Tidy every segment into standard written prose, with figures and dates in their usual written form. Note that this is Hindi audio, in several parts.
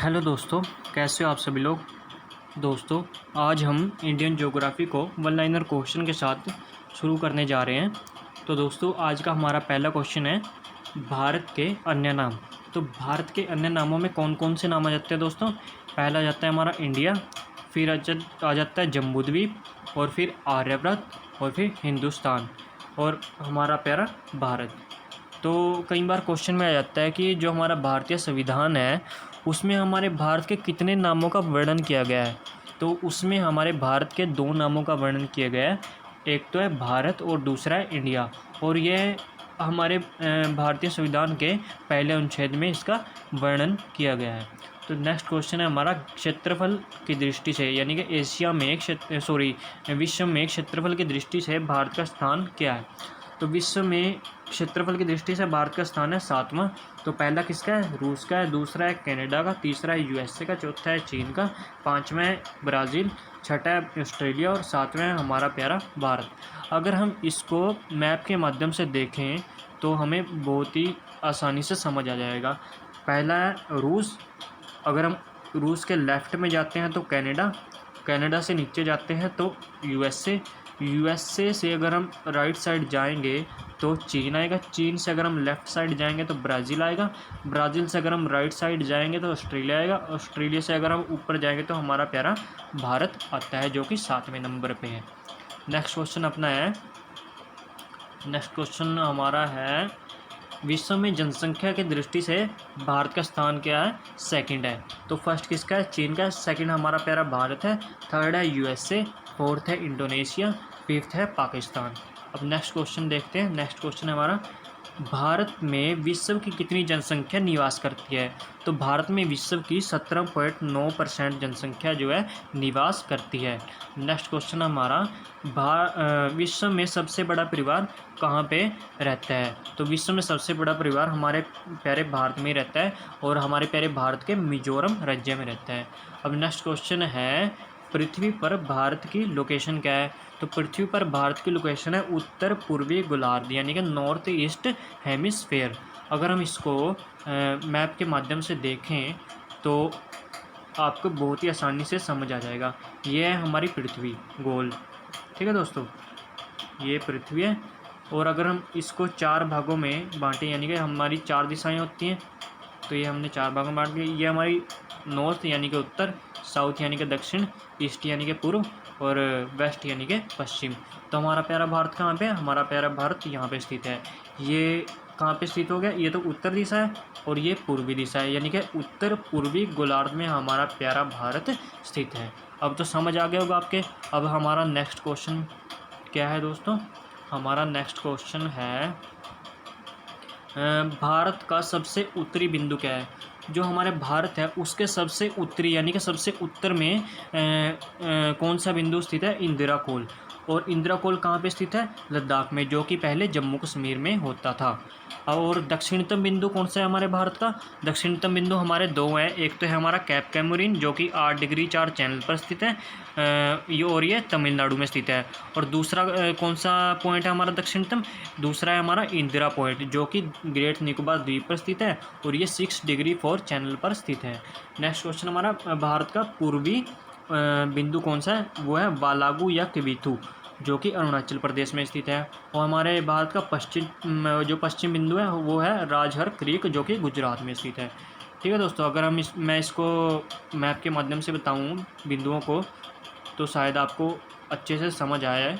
हेलो दोस्तों, कैसे हो आप सभी लोग। दोस्तों, आज हम इंडियन ज्योग्राफी को वन लाइनर क्वेश्चन के साथ शुरू करने जा रहे हैं। तो दोस्तों, आज का हमारा पहला क्वेश्चन है भारत के अन्य नाम। तो भारत के अन्य नामों में कौन कौन से नाम आ जाते हैं दोस्तों। पहला आ जाता है हमारा इंडिया, फिर आ जाता है जम्बूद्वीप, और फिर आर्यव्रत, और फिर हिंदुस्तान, और हमारा प्यारा भारत। तो कई बार क्वेश्चन में आ जाता है कि जो हमारा भारतीय संविधान है उसमें हमारे भारत के कितने नामों का वर्णन किया गया है। तो उसमें हमारे भारत के दो नामों का वर्णन किया गया है, एक तो है भारत और दूसरा है इंडिया। और यह हमारे भारतीय संविधान के पहले अनुच्छेद में इसका वर्णन किया गया है। तो नेक्स्ट क्वेश्चन है हमारा क्षेत्रफल की दृष्टि से, यानी कि एशिया में विश्व में क्षेत्रफल की दृष्टि से भारत का स्थान क्या है। तो विश्व में क्षेत्रफल की दृष्टि से भारत का स्थान है 7वां। तो पहला किसका है, रूस का है, दूसरा है कनाडा का, तीसरा है यूएसए का, चौथा है चीन का, पाँचवा है ब्राज़ील, छठा है ऑस्ट्रेलिया, और सातवां है हमारा प्यारा भारत। अगर हम इसको मैप के माध्यम से देखें तो हमें बहुत ही आसानी से समझ आ जाएगा। पहला है रूस। अगर हम रूस के लेफ़्ट में जाते हैं तो कनाडा, कनाडा से नीचे जाते हैं तो यूएसए, यूएसए से अगर हम राइट साइड जाएंगे तो चीन आएगा, चीन से अगर हम लेफ़्ट साइड जाएंगे तो ब्राज़ील आएगा, ब्राज़ील से अगर हम राइट साइड जाएंगे तो ऑस्ट्रेलिया आएगा, ऑस्ट्रेलिया से अगर हम ऊपर जाएंगे तो हमारा प्यारा भारत आता है, जो कि 7वें नंबर पे है। नेक्स्ट क्वेश्चन अपना है, नेक्स्ट क्वेश्चन हमारा है विश्व में जनसंख्या की दृष्टि से भारत का स्थान क्या है, सेकंड है। तो फर्स्ट किसका है, चीन का है, सेकंड हमारा प्यारा भारत है, थर्ड है यूएसए, फोर्थ है इंडोनेशिया, फिफ्थ है पाकिस्तान। अब नेक्स्ट क्वेश्चन देखते हैं। नेक्स्ट क्वेश्चन है हमारा भारत में विश्व की कितनी जनसंख्या निवास करती है। तो भारत में विश्व की 17.9% जनसंख्या जो है निवास करती है। नेक्स्ट क्वेश्चन हमारा विश्व में सबसे बड़ा परिवार कहाँ पे रहता है। तो विश्व में सबसे बड़ा परिवार हमारे प्यारे भारत में ही रहता है, और हमारे प्यारे भारत के मिजोरम राज्य में रहता है। अब नेक्स्ट क्वेश्चन है पृथ्वी पर भारत की लोकेशन क्या है। तो पृथ्वी पर भारत की लोकेशन है उत्तर पूर्वी गोलार्ध, यानी कि नॉर्थ ईस्ट हेमिस्फेयर। अगर हम इसको मैप के माध्यम से देखें तो आपको बहुत ही आसानी से समझ आ जाएगा। ये है हमारी पृथ्वी गोल, ठीक है दोस्तों, ये पृथ्वी है। और अगर हम इसको 4 भागों में बांटें, यानी कि हमारी 4 दिशाएं होती हैं, तो ये हमने 4 भागों में बांट दिया। ये हमारी नॉर्थ यानी कि उत्तर, साउथ यानी कि दक्षिण, ईस्ट यानी कि पूर्व, और वेस्ट यानी कि पश्चिम। तो हमारा प्यारा भारत कहाँ पे है, हमारा प्यारा भारत यहाँ पे स्थित है। ये कहाँ पे स्थित हो गया, ये तो उत्तर दिशा है और ये पूर्वी दिशा है, यानी कि उत्तर पूर्वी गोलार्ध में हमारा प्यारा भारत स्थित है। अब तो समझ आ गया होगा आपके। अब हमारा नेक्स्ट क्वेश्चन क्या है दोस्तों, हमारा नेक्स्ट क्वेश्चन है भारत का सबसे उत्तरी बिंदु क्या है। जो हमारे भारत है उसके सबसे उत्तरी यानी कि सबसे उत्तर में कौन सा बिंदु स्थित है, इंदिरा कोल। और इंदिरा कोल कहाँ पे स्थित है, लद्दाख में, जो कि पहले जम्मू कश्मीर में होता था। और दक्षिणतम बिंदु कौन सा है हमारे भारत का, दक्षिणतम बिंदु हमारे 2 हैं। एक तो है हमारा कैप कैमोरिन जो कि 8 डिग्री 4 चैनल पर स्थित है, और ये तमिलनाडु में स्थित है। और दूसरा कौन सा पॉइंट है हमारा दक्षिणतम, दूसरा है हमारा इंदिरा पॉइंट जो कि ग्रेट निकोबार द्वीप पर स्थित है, और ये 6 डिग्री 4 चैनल पर स्थित है। नेक्स्ट क्वेश्चन हमारा भारत का पूर्वी बिंदु कौन सा है, वो है वालागू या किबिथू जो कि अरुणाचल प्रदेश में स्थित है। और हमारे भारत का पश्चिम बिंदु है वो है राजहर क्रीक जो कि गुजरात में स्थित है। ठीक है दोस्तों, अगर मैं इसको मैप के माध्यम से बताऊं बिंदुओं को तो शायद आपको अच्छे से समझ आया है।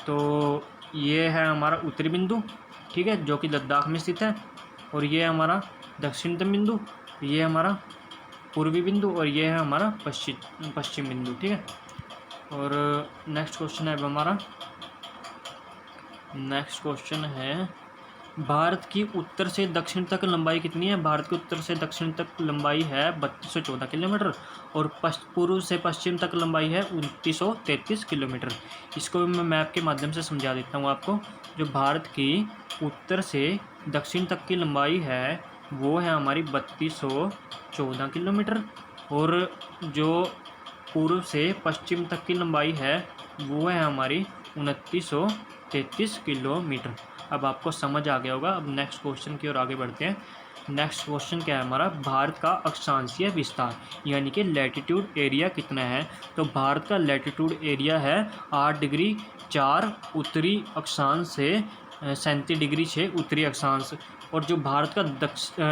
तो ये है हमारा उत्तरी बिंदु, ठीक है, जो कि लद्दाख में स्थित है। और ये है हमारा दक्षिणतम बिंदु, ये हमारा पूर्वी बिंदु, और ये है हमारा पश्चिम बिंदु, ठीक है। और नेक्स्ट क्वेश्चन है हमारा, नेक्स्ट क्वेश्चन है भारत की उत्तर से दक्षिण तक लंबाई कितनी है। भारत की उत्तर से दक्षिण तक लंबाई है 3214 किलोमीटर, और पूर्व से पश्चिम तक लंबाई है 2933 किलोमीटर। इसको मैं मैप के माध्यम से समझा देता हूँ आपको। जो भारत की उत्तर से दक्षिण तक की लंबाई है वो है हमारी 3214 किलोमीटर, और जो पूर्व से पश्चिम तक की लंबाई है वो है हमारी 2933 किलोमीटर। अब आपको समझ आ गया होगा। अब नेक्स्ट क्वेश्चन की ओर आगे बढ़ते हैं। नेक्स्ट क्वेश्चन क्या है हमारा, भारत का अक्षांशीय विस्तार यानी कि लैटिट्यूड एरिया कितना है। तो भारत का लैटिट्यूड एरिया है 8 डिग्री 4 उत्तरी अक्षांश से 37 डिग्री 6 उत्तरी अक्षांश। और जो भारत का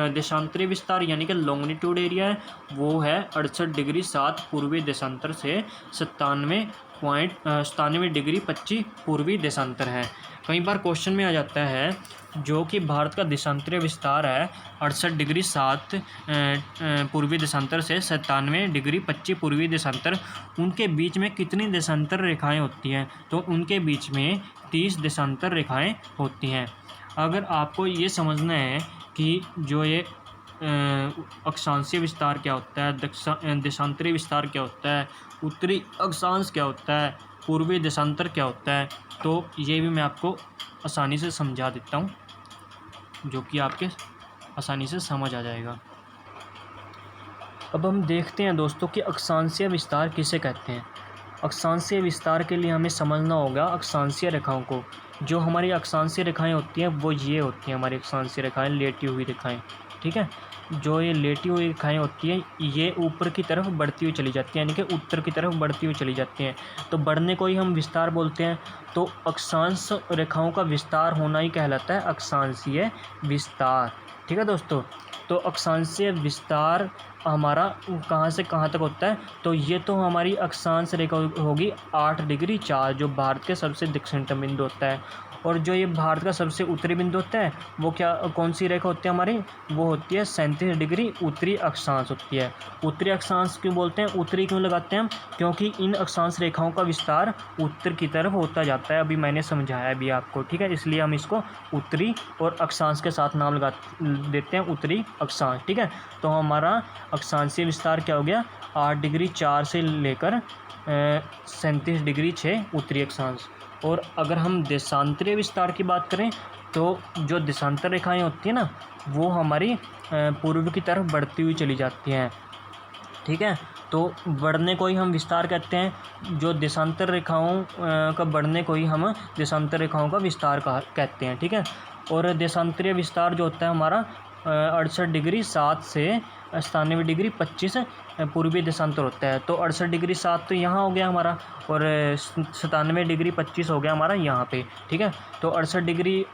देशांतरी विस्तार यानी कि लॉन्गिट्यूड एरिया है वो है 68 डिग्री 7 पूर्वी देशांतर से 97 डिग्री 25 पूर्वी देशांतर है। कई बार क्वेश्चन में आ जाता है जो कि भारत का देशांतरीय विस्तार है 68 डिग्री 7 पूर्वी देशांतर से 97 डिग्री 25 पूर्वी देशांतर, उनके बीच में कितनी देशांतर रेखाएं होती हैं। तो उनके बीच में 30 देशांतर रेखाएं होती हैं। अगर आपको ये समझना है कि जो ये अक्षांशीय विस्तार क्या होता है, देशांतरी विस्तार क्या होता है, उत्तरी अक्षांश क्या होता है, पूर्वी देशांतर क्या होता है, तो ये भी मैं आपको आसानी से समझा देता हूँ, जो कि आपके आसानी से समझ आ जाएगा। अब हम देखते हैं दोस्तों कि अक्षांशीय विस्तार किसे कहते हैं। अक्षांशीय विस्तार के लिए हमें समझना होगा अक्षांशीय रेखाओं को। जो हमारी अक्षांशीय रेखाएं होती हैं वो ये होती हैं हमारी अक्षांशीय रेखाएं, लेटी हुई रेखाएं, ठीक है। जो ये लेटी हुई रेखाएं होती हैं ये ऊपर की तरफ बढ़ती हुई चली जाती हैं, यानी कि उत्तर की तरफ बढ़ती हुई चली जाती हैं। तो बढ़ने को ही हम विस्तार बोलते हैं। तो अक्षांश रेखाओं का विस्तार होना ही कहलाता है अक्षांशीय विस्तार, ठीक है दोस्तों। तो अक्षांशीय विस्तार हमारा कहाँ से कहाँ तक होता है, तो ये तो हमारी अक्षांश रेखा होगी 8 डिग्री 4 जो भारत के सबसे दक्षिणतम बिंदु होता है। और जो ये भारत का सबसे उत्तरी बिंदु होता है वो क्या कौन सी रेखा होती है हमारी, वो होती है 37 डिग्री उत्तरी अक्षांश होती है। उत्तरी अक्षांश क्यों बोलते हैं, उत्तरी क्यों लगाते हैं हम, क्योंकि इन अक्षांश रेखाओं का विस्तार उत्तर की तरफ होता जाता है। अभी मैंने समझाया भी आपको, ठीक है, इसलिए हम इसको उत्तरी और अक्षांश के साथ नाम लगा देते हैं, उत्तरी अक्षांश, ठीक है। तो हमारा अक्षांशीय विस्तार क्या हो गया, 8 डिग्री 4 से लेकर 37 डिग्री 6 उत्तरी अक्षांश। और अगर हम देशांतरीय विस्तार की बात करें तो जो देशांतर रेखाएं होती हैं ना वो हमारी पूर्व की तरफ बढ़ती हुई चली जाती हैं, ठीक है। तो बढ़ने को ही हम विस्तार कहते हैं। जो देशांतर रेखाओं का बढ़ने को ही हम देशांतर रेखाओं का विस्तार कहते हैं, ठीक है। और देशांतरीय विस्तार जो होता है हमारा 68 डिग्री 7 से 97 डिग्री 25 पूर्वी देशांतर होता है। तो 68 डिग्री 7 तो यहाँ हो गया हमारा, और 97 डिग्री 25 हो गया हमारा यहाँ पे, ठीक है। तो 68 डिग्री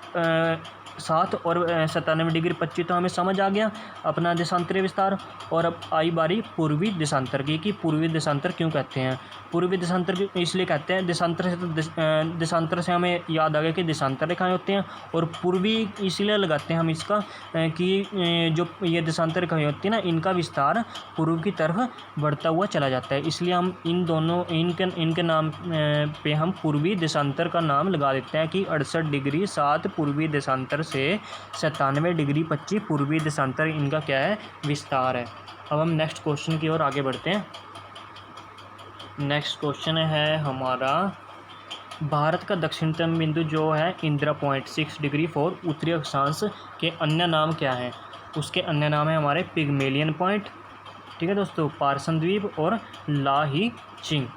7 और 97 डिग्री 25 तो हमें समझ आ गया अपना देशांतरीय विस्तार। और अब आई बारी पूर्वी देशांतर की, कि पूर्वी देशांतर क्यों कहते हैं। पूर्वी देशांतर इसलिए कहते हैं, देशांतर से तो देशांतर से हमें याद आ गया कि देशांतर रेखाएं होती हैं, और पूर्वी इसलिए लगाते हैं हम इसका कि जो ये देशांतर रेखाएं होती हैं ना इनका विस्तार पूर्व की तरफ बढ़ता हुआ चला जाता है, इसलिए हम इन दोनों इनके नाम पे हम पूर्वी देशांतर का नाम लगा देते हैं कि 68 डिग्री 7 पूर्वी देशांतर से 97 डिग्री 25 पूर्वी देशांतर इनका क्या है, विस्तार है। अब हम नेक्स्ट क्वेश्चन की ओर आगे बढ़ते हैं। नेक्स्ट क्वेश्चन है हमारा, भारत का दक्षिणतम बिंदु जो है इंदिरा पॉइंट 6 डिग्री 4 उत्तरी अक्षांश के अन्य नाम क्या हैं। उसके अन्य नाम है हमारे पिग्मेलियन पॉइंट, ठीक है दोस्तों, पार्सन द्वीप और लाही चिंग,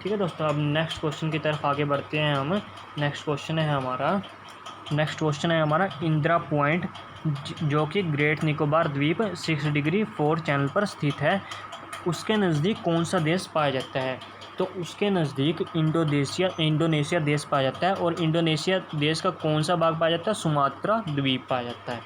ठीक है दोस्तों। अब नेक्स्ट क्वेश्चन की तरफ आगे बढ़ते हैं हम। नेक्स्ट क्वेश्चन है हमारा इंदिरा पॉइंट जो कि ग्रेट निकोबार द्वीप 6 डिग्री 4 चैनल पर स्थित है, उसके नज़दीक कौन सा देश पाया जाता है। तो उसके नज़दीक इंडोनेशिया देश पाया जाता है, और इंडोनेशिया देश का कौन सा भाग पाया जाता है, सुमात्रा द्वीप पाया जाता है।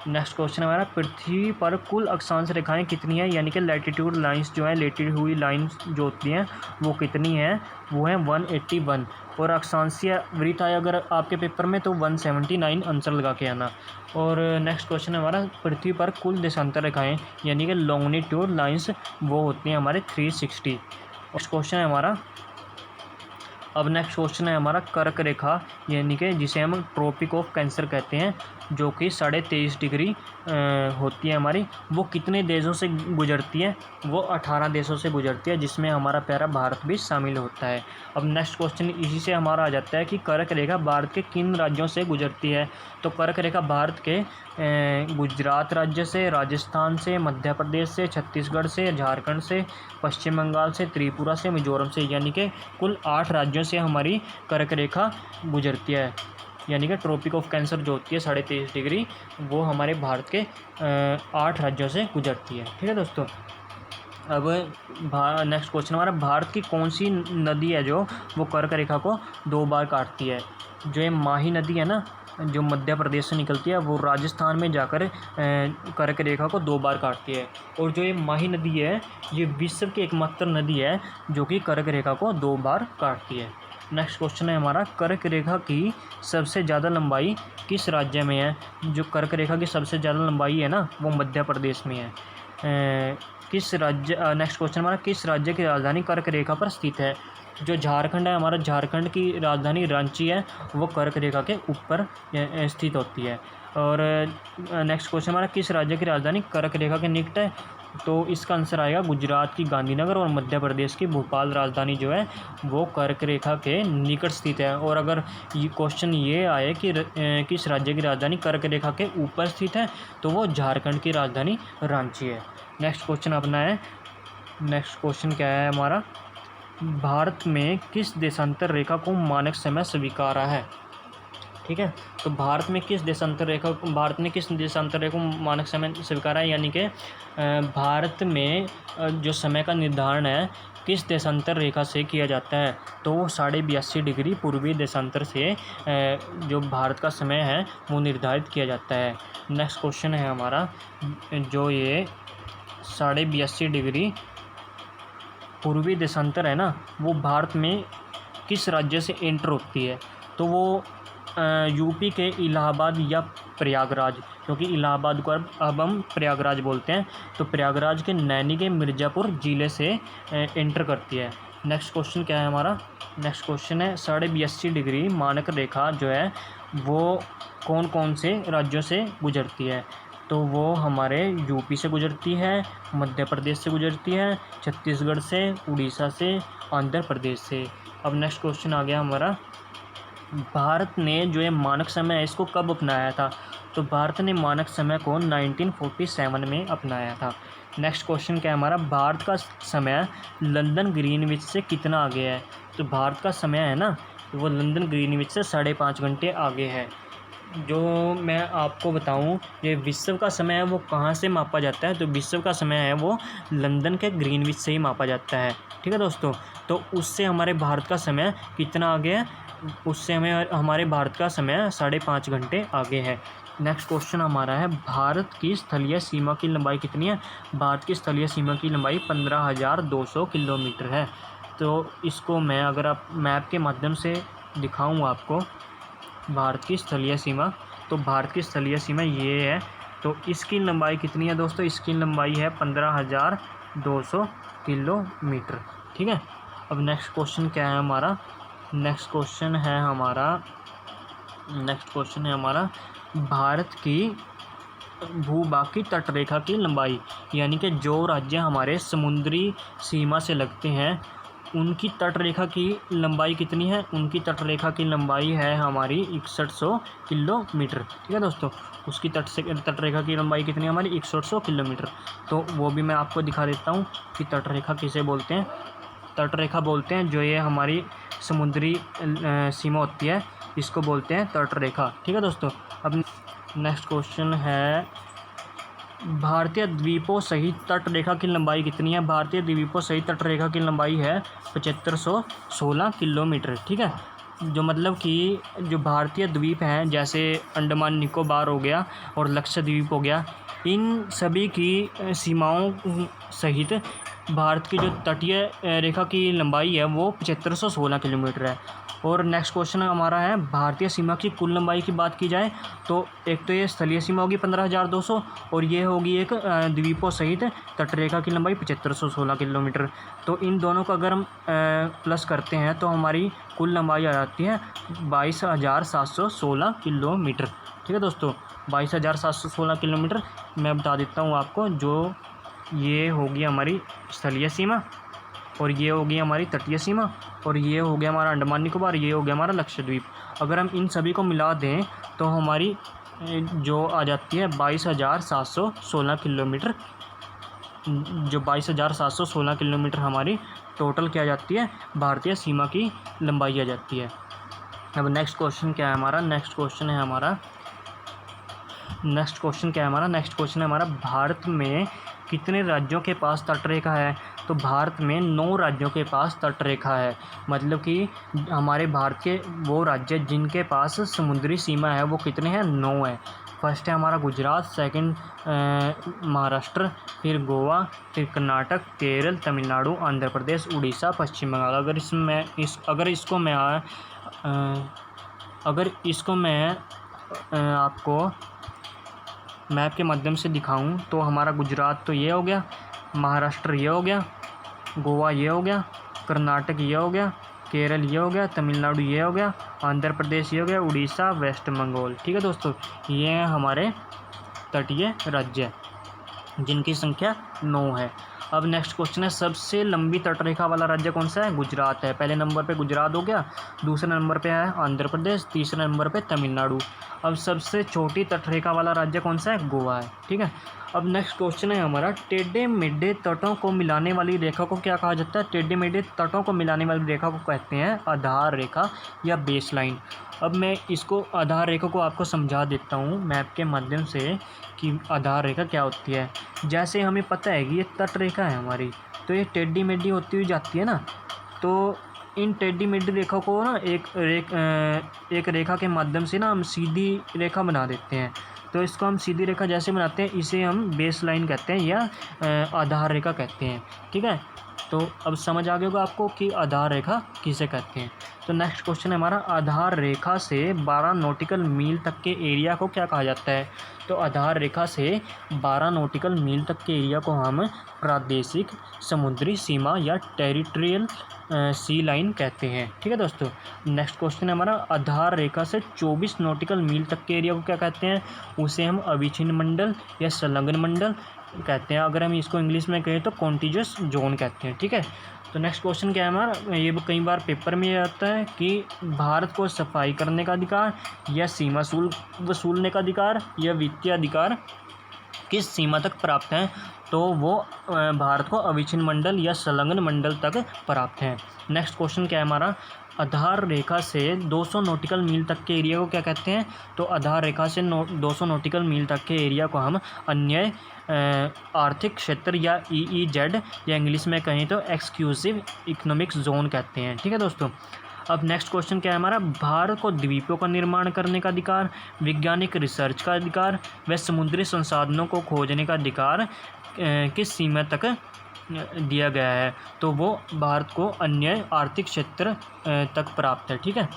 नेक्स्ट क्वेश्चन हमारा, पृथ्वी पर कुल अक्षांश रेखाएं कितनी है, यानी कि लैटिट्यूड लाइंस जो है, लेटी हुई लाइंस जो होती हैं वो कितनी है, वो है 181। और अक्षांशीय वृत्त आए अगर आपके पेपर में तो 179 आंसर लगा के आना। और नेक्स्ट क्वेश्चन है हमारा, पृथ्वी पर कुल देशांतर रेखाएं यानी कि लॉन्गिट्यूड लाइंस वो होती हैं हमारे 360। नेक्स्ट क्वेश्चन है हमारा कर्क रेखा यानी कि जिसे हम ट्रॉपिक ऑफ कैंसर कहते हैं, जो कि 23.5 डिग्री होती है हमारी, वो कितने देशों से गुजरती है, वो 18 देशों से गुजरती है, जिसमें हमारा प्यारा भारत भी शामिल होता है। अब नेक्स्ट क्वेश्चन इसी से हमारा आ जाता है कि कर्क रेखा भारत के किन राज्यों से गुजरती है। तो कर्क रेखा भारत के गुजरात राज्य से, राजस्थान से, मध्य प्रदेश से, छत्तीसगढ़ से, झारखंड से, पश्चिम बंगाल से, त्रिपुरा से, मिजोरम से, यानी कि कुल 8 राज्यों से हमारी कर्क रेखा गुजरती है। यानी कि ट्रॉपिक ऑफ कैंसर जो होती है 23.5 डिग्री, वो हमारे भारत के 8 राज्यों से गुजरती है। ठीक है दोस्तों। अब नेक्स्ट क्वेश्चन हमारा, भारत की कौन सी नदी है जो वो कर्क रेखा को 2 बार काटती है? जो ये माही नदी है ना, जो मध्य प्रदेश से निकलती है, वो राजस्थान में जाकर कर्क रेखा को 2 बार काटती है। और जो ये माही नदी है, ये विश्व की एकमात्र नदी है जो कि कर्क रेखा को 2 बार काटती है। नेक्स्ट क्वेश्चन है हमारा, कर्क रेखा की सबसे ज़्यादा लंबाई किस राज्य में है? जो कर्क रेखा की सबसे ज़्यादा लंबाई है ना, वो मध्य प्रदेश में है। किस राज्य नेक्स्ट क्वेश्चन हमारा, किस राज्य की राजधानी कर्क रेखा पर स्थित है? जो झारखंड है हमारा, झारखंड की राजधानी रांची है, वो कर्क रेखा के ऊपर स्थित होती है। और नेक्स्ट क्वेश्चन हमारा, किस राज्य की राजधानी कर्क रेखा के निकट है? तो इसका आंसर आएगा गुजरात की गांधीनगर, और मध्य प्रदेश की भोपाल राजधानी जो है वो कर्क रेखा के निकट स्थित है। और अगर ये क्वेश्चन ये आए कि किस राज्य की राजधानी कर्क रेखा के ऊपर स्थित है, तो वो झारखंड की राजधानी रांची है। नेक्स्ट क्वेश्चन अपना है, नेक्स्ट क्वेश्चन क्या है हमारा, भारत में किस देशांतर रेखा को मानक समय स्वीकारा है? ठीक है, तो भारत ने किस देशांतर रेखा को मानक समय स्वीकारा है? यानी कि भारत में जो समय का निर्धारण है किस देशांतर रेखा से किया जाता है? तो वो 82.5 डिग्री पूर्वी देशांतर से जो भारत का समय है वो निर्धारित किया जाता है। नेक्स्ट क्वेश्चन है हमारा, जो ये 82.5 डिग्री पूर्वी देशांतर है ना, वो भारत में किस राज्य से एंटर होती है? तो वो यूपी के इलाहाबाद या प्रयागराज, क्योंकि इलाहाबाद को अब हम प्रयागराज बोलते हैं, तो प्रयागराज के नैनी के मिर्ज़ापुर ज़िले से एंटर करती है। नेक्स्ट क्वेश्चन क्या है हमारा, नेक्स्ट क्वेश्चन है 82.5 डिग्री मानक रेखा जो है वो कौन कौन से राज्यों से गुजरती है? तो वो हमारे यूपी से गुजरती है, मध्य प्रदेश से गुजरती है, छत्तीसगढ़ से, उड़ीसा से, आंध्र प्रदेश से। अब नेक्स्ट क्वेश्चन आ गया हमारा, भारत ने जो ये मानक समय है इसको कब अपनाया था? तो भारत ने मानक समय को 1947 में अपनाया था। नेक्स्ट क्वेश्चन क्या है हमारा, भारत का समय लंदन ग्रीनविच से कितना आगे है? तो भारत का समय है ना, वो लंदन ग्रीनविच से 5.5 घंटे आगे है। जो मैं आपको बताऊं, ये विश्व का समय है वो कहाँ से मापा जाता है? तो विश्व का समय है वो लंदन के ग्रीनविच से ही मापा जाता है। ठीक है दोस्तों, तो उससे हमारे भारत का समय कितना आगे है? उससे हमारे भारत का समय 5.5 घंटे आगे है। नेक्स्ट क्वेश्चन हमारा है, भारत की स्थलीय सीमा की लंबाई कितनी है? भारत की स्थलीय सीमा की लंबाई 15,200 किलोमीटर है। तो इसको मैं अगर आप मैप के माध्यम से दिखाऊँ आपको भारत की स्थलीय सीमा, तो भारत की स्थलीय सीमा ये है। तो इसकी लंबाई कितनी है दोस्तों? इसकी लंबाई है 15,200 किलोमीटर। ठीक है। अब नेक्स्ट क्वेश्चन क्या है हमारा, नेक्स्ट क्वेश्चन है हमारा भारत की भूभाग की तटरेखा की लंबाई, यानी कि जो राज्य हमारे समुद्री सीमा से लगते हैं उनकी तटरेखा की लंबाई कितनी है? उनकी तटरेखा की लंबाई है हमारी 6100 किलोमीटर। ठीक है दोस्तों, उसकी तटरेखा की लंबाई कितनी है हमारी? 6100 किलोमीटर। तो वो भी मैं आपको दिखा देता हूँ कि तटरेखा किसे बोलते हैं। तटरेखा बोलते हैं जो ये हमारी समुद्री सीमा होती है, इसको बोलते हैं तटरेखा। ठीक है दोस्तों। अब नेक्स्ट क्वेश्चन है, भारतीय द्वीपों सहित तटरेखा की लंबाई कितनी है? भारतीय द्वीपों सहित तटरेखा की लंबाई है 7516 किलोमीटर। ठीक है, जो मतलब कि जो भारतीय द्वीप हैं जैसे अंडमान निकोबार हो गया और लक्षद्वीप हो गया, इन सभी की सीमाओं सहित भारत की जो तटीय रेखा की लंबाई है वो 7516 किलोमीटर है। और नेक्स्ट क्वेश्चन हमारा है, भारतीय सीमा की कुल लंबाई की बात की जाए तो एक तो ये स्थलीय सीमा होगी 15,200 और ये होगी एक द्वीपों सहित तटरेखा की लंबाई 7516 किलोमीटर। तो इन दोनों को अगर हम प्लस करते हैं तो हमारी कुल लंबाई आ जाती है 22,716 किलोमीटर। ठीक है दोस्तों, 22,716 किलोमीटर। मैं बता देता हूँ आपको, जो ये होगी हमारी स्थलीय सीमा और ये होगी हमारी तटीय सीमा और ये हो गया हमारा अंडमान निकोबार, ये हो गया हमारा लक्षद्वीप। अगर हम इन सभी को मिला दें तो हमारी जो आ जाती है 22,716 किलोमीटर। जो 22,716 किलोमीटर हमारी टोटल क्या आ जाती है, भारतीय सीमा की लंबाई आ जाती है। अब नेक्स्ट क्वेश्चन क्या है हमारा? नेक्स्ट क्वेश्चन है हमारा भारत में कितने राज्यों के पास तटरेखा है? तो भारत में 9 राज्यों के पास तटरेखा है। मतलब कि हमारे भारत के वो राज्य जिनके पास समुद्री सीमा है वो कितने हैं? 9 है। फर्स्ट है हमारा गुजरात, सेकंड महाराष्ट्र, फिर गोवा, फिर कर्नाटक, केरल, तमिलनाडु, आंध्र प्रदेश, उड़ीसा, पश्चिम बंगाल। अगर इसको मैं आपको मैप के माध्यम से दिखाऊं तो हमारा गुजरात तो ये हो गया, महाराष्ट्र ये हो गया, गोवा ये हो गया, कर्नाटक ये हो गया, केरल ये हो गया, तमिलनाडु ये हो गया, आंध्र प्रदेश ये हो गया, उड़ीसा, वेस्ट बंगाल। ठीक है दोस्तों, ये हैं हमारे तटीय राज्य जिनकी संख्या 9 है। अब नेक्स्ट क्वेश्चन है, सबसे लंबी तटरेखा वाला राज्य कौन सा है? गुजरात है। पहले नंबर पे गुजरात हो गया, दूसरे नंबर पे है आंध्र प्रदेश, तीसरे नंबर पे तमिलनाडु। अब सबसे छोटी तटरेखा वाला राज्य कौन सा है? गोवा है। ठीक है। अब नेक्स्ट क्वेश्चन है हमारा, टेढ़े मेढ़े तटों को मिलाने वाली रेखा को क्या कहा जाता है? टेढ़े मेढ़े तटों को मिलाने वाली रेखा को कहते हैं आधार रेखा या बेस लाइन। अब मैं इसको आधार रेखा को आपको समझा देता हूँ मैप के माध्यम से कि आधार रेखा क्या होती है। जैसे हमें पता है कि ये तट रेखा है हमारी, तो ये टेढ़ी मेढ़ी होती हुई जाती है ना, तो इन टेढ़ी मेढ़ी रेखा को ना एक रेखा के माध्यम से ना हम सीधी रेखा बना देते हैं। तो इसको हम सीधी रेखा जैसे बनाते हैं इसे हम बेस लाइन कहते हैं या आधार रेखा कहते हैं। ठीक है, तो अब समझ आ गया होगा आपको कि आधार रेखा किसे कहते हैं। तो नेक्स्ट क्वेश्चन है हमारा, आधार रेखा से 12 नॉटिकल मील तक के एरिया को क्या कहा जाता है? तो आधार रेखा से 12 नॉटिकल मील तक के एरिया को हम प्रादेशिक समुद्री सीमा या टेरिटोरियल सी लाइन कहते हैं। ठीक है दोस्तों। नेक्स्ट क्वेश्चन है हमारा, आधार रेखा से 24 नॉटिकल मील तक के एरिया को क्या कहते हैं? उसे हम अविच्छिन्न मंडल या संलग्न मंडल कहते हैं। अगर हम इसको इंग्लिश में कहें तो कॉन्टिजियस जोन कहते हैं। ठीक है। तो नेक्स्ट क्वेश्चन क्या है हमारा, ये कई बार पेपर में आता है कि भारत को सफाई करने का अधिकार या सीमा शुल्क वसूलने का अधिकार या वित्तीय अधिकार किस सीमा तक प्राप्त है? तो वो भारत को अविच्छिन्न मंडल या संलग्न मंडल तक प्राप्त है। नेक्स्ट क्वेश्चन क्या है हमारा, आधार रेखा से 200 नॉटिकल मील तक के एरिया को क्या कहते हैं? तो आधार रेखा से 200 नॉटिकल मील तक के एरिया को हम अन्य आर्थिक क्षेत्र या EEZ या इंग्लिश में कहें तो एक्सक्लूसिव इकोनॉमिक जोन कहते हैं। ठीक है दोस्तों। अब नेक्स्ट क्वेश्चन क्या है हमारा, भारत को द्वीपों का निर्माण करने का अधिकार, वैज्ञानिक रिसर्च का अधिकार व समुद्री संसाधनों को खोजने का अधिकार किस सीमा तक दिया गया है? तो वो भारत को अन्य आर्थिक क्षेत्र तक प्राप्त है। ठीक है,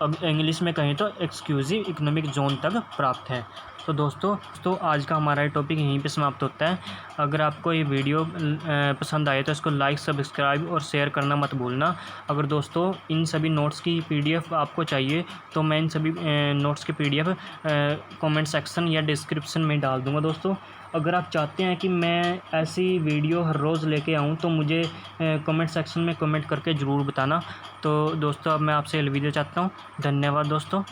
अब इंग्लिश में कहें तो एक्सक्लूसिव इकोनॉमिक जोन तक प्राप्त है। तो दोस्तों आज का हमारा टॉपिक यहीं पे समाप्त होता है। अगर आपको ये वीडियो पसंद आए तो इसको लाइक, सब्सक्राइब और शेयर करना मत भूलना। अगर दोस्तों इन सभी नोट्स की PDF आपको चाहिए तो मैं इन सभी नोट्स की PDF कमेंट सेक्शन या डिस्क्रिप्शन में डाल दूँगा। दोस्तों अगर आप चाहते हैं कि मैं ऐसी वीडियो हर रोज़ लेके आऊँ तो मुझे कमेंट सेक्शन में कमेंट करके ज़रूर बताना। तो दोस्तों अब मैं आपसे अलविदा चाहता हूँ। धन्यवाद दोस्तों।